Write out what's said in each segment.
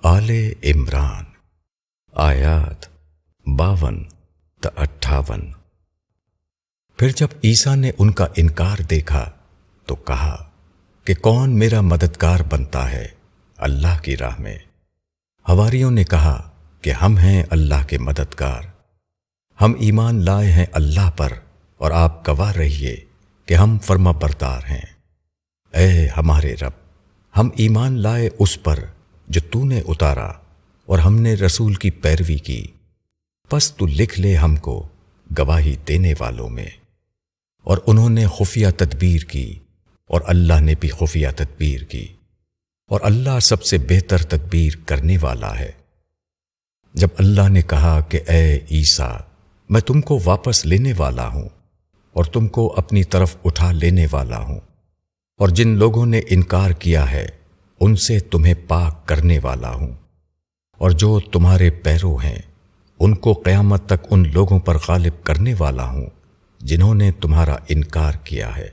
آل عمران آیات 52 تا 58۔ پھر جب عیسیٰ نے ان کا انکار دیکھا تو کہا کہ کون میرا مددگار بنتا ہے اللہ کی راہ میں۔ حواریوں نے کہا کہ ہم ہیں اللہ کے مددگار، ہم ایمان لائے ہیں اللہ پر اور آپ گواہ رہیے کہ ہم فرما بردار ہیں۔ اے ہمارے رب، ہم ایمان لائے اس پر جو تو نے اتارا اور ہم نے رسول کی پیروی کی، پس تو لکھ لے ہم کو گواہی دینے والوں میں۔ اور انہوں نے خفیہ تدبیر کی اور اللہ نے بھی خفیہ تدبیر کی، اور اللہ سب سے بہتر تدبیر کرنے والا ہے۔ جب اللہ نے کہا کہ اے عیسیٰ، میں تم کو واپس لینے والا ہوں اور تم کو اپنی طرف اٹھا لینے والا ہوں، اور جن لوگوں نے انکار کیا ہے ان سے تمہیں پاک کرنے والا ہوں، اور جو تمہارے پیرو ہیں ان کو قیامت تک ان لوگوں پر غالب کرنے والا ہوں جنہوں نے تمہارا انکار کیا ہے۔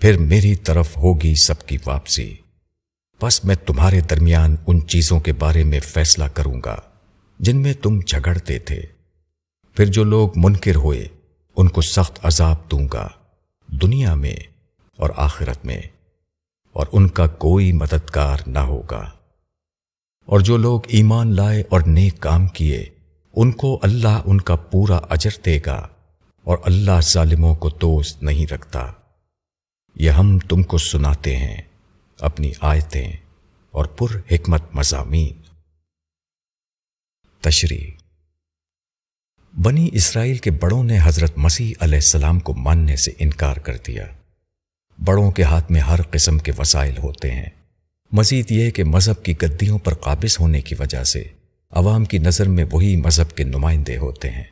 پھر میری طرف ہوگی سب کی واپسی، پس میں تمہارے درمیان ان چیزوں کے بارے میں فیصلہ کروں گا جن میں تم جھگڑتے تھے۔ پھر جو لوگ منکر ہوئے ان کو سخت عذاب دوں گا دنیا میں اور آخرت میں، اور ان کا کوئی مددگار نہ ہوگا۔ اور جو لوگ ایمان لائے اور نیک کام کیے ان کو اللہ ان کا پورا اجر دے گا، اور اللہ ظالموں کو دوست نہیں رکھتا۔ یہ ہم تم کو سناتے ہیں اپنی آیتیں اور پر حکمت مضامین۔ تشریح۔ بنی اسرائیل کے بڑوں نے حضرت مسیح علیہ السلام کو ماننے سے انکار کر دیا۔ بڑوں کے ہاتھ میں ہر قسم کے وسائل ہوتے ہیں، مزید یہ کہ مذہب کی گدیوں پر قابض ہونے کی وجہ سے عوام کی نظر میں وہی مذہب کے نمائندے ہوتے ہیں،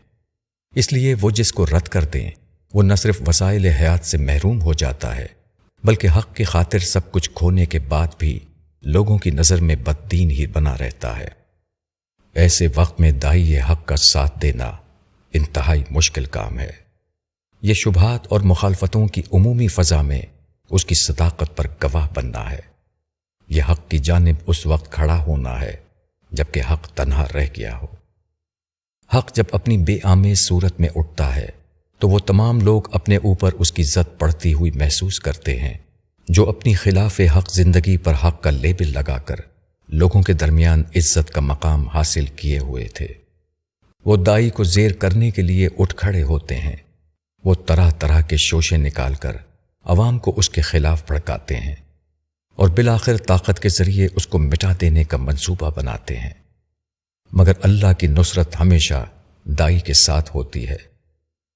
اس لیے وہ جس کو رد کر دیں وہ نہ صرف وسائل حیات سے محروم ہو جاتا ہے بلکہ حق کی خاطر سب کچھ کھونے کے بعد بھی لوگوں کی نظر میں بددین ہی بنا رہتا ہے۔ ایسے وقت میں داعی حق کا ساتھ دینا انتہائی مشکل کام ہے۔ یہ شبہات اور مخالفتوں کی عمومی فضا میں اس کی صداقت پر گواہ بننا ہے۔ یہ حق کی جانب اس وقت کھڑا ہونا ہے جبکہ حق تنہا رہ گیا ہو۔ حق جب اپنی بے آمیز صورت میں اٹھتا ہے تو وہ تمام لوگ اپنے اوپر اس کی زد پڑتی ہوئی محسوس کرتے ہیں جو اپنی خلاف حق زندگی پر حق کا لیبل لگا کر لوگوں کے درمیان عزت کا مقام حاصل کیے ہوئے تھے۔ وہ داعی کو زیر کرنے کے لیے اٹھ کھڑے ہوتے ہیں، وہ طرح طرح کے شوشے نکال کر عوام کو اس کے خلاف بھڑکاتے ہیں اور بالآخر طاقت کے ذریعے اس کو مٹا دینے کا منصوبہ بناتے ہیں، مگر اللہ کی نصرت ہمیشہ داعی کے ساتھ ہوتی ہے،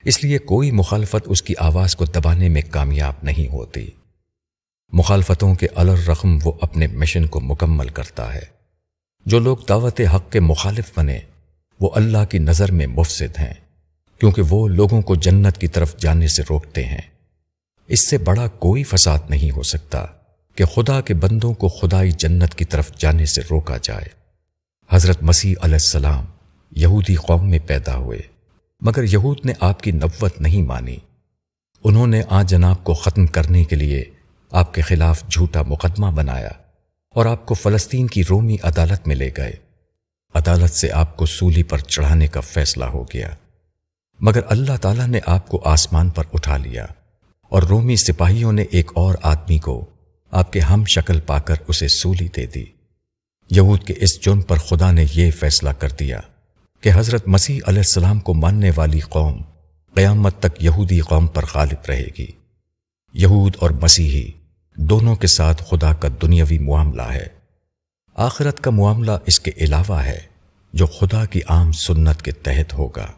اس لیے کوئی مخالفت اس کی آواز کو دبانے میں کامیاب نہیں ہوتی۔ مخالفتوں کے الرغم وہ اپنے مشن کو مکمل کرتا ہے۔ جو لوگ دعوت حق کے مخالف بنے وہ اللہ کی نظر میں مفسد ہیں، کیونکہ وہ لوگوں کو جنت کی طرف جانے سے روکتے ہیں۔ اس سے بڑا کوئی فساد نہیں ہو سکتا کہ خدا کے بندوں کو خدائی جنت کی طرف جانے سے روکا جائے۔ حضرت مسیح علیہ السلام یہودی قوم میں پیدا ہوئے، مگر یہود نے آپ کی نبوت نہیں مانی۔ انہوں نے آن جناب کو ختم کرنے کے لیے آپ کے خلاف جھوٹا مقدمہ بنایا اور آپ کو فلسطین کی رومی عدالت میں لے گئے۔ عدالت سے آپ کو سولی پر چڑھانے کا فیصلہ ہو گیا، مگر اللہ تعالیٰ نے آپ کو آسمان پر اٹھا لیا اور رومی سپاہیوں نے ایک اور آدمی کو آپ کے ہم شکل پا کر اسے سولی دے دی۔ یہود کے اس جرم پر خدا نے یہ فیصلہ کر دیا کہ حضرت مسیح علیہ السلام کو ماننے والی قوم قیامت تک یہودی قوم پر غالب رہے گی۔ یہود اور مسیحی دونوں کے ساتھ خدا کا دنیاوی معاملہ ہے، آخرت کا معاملہ اس کے علاوہ ہے جو خدا کی عام سنت کے تحت ہوگا۔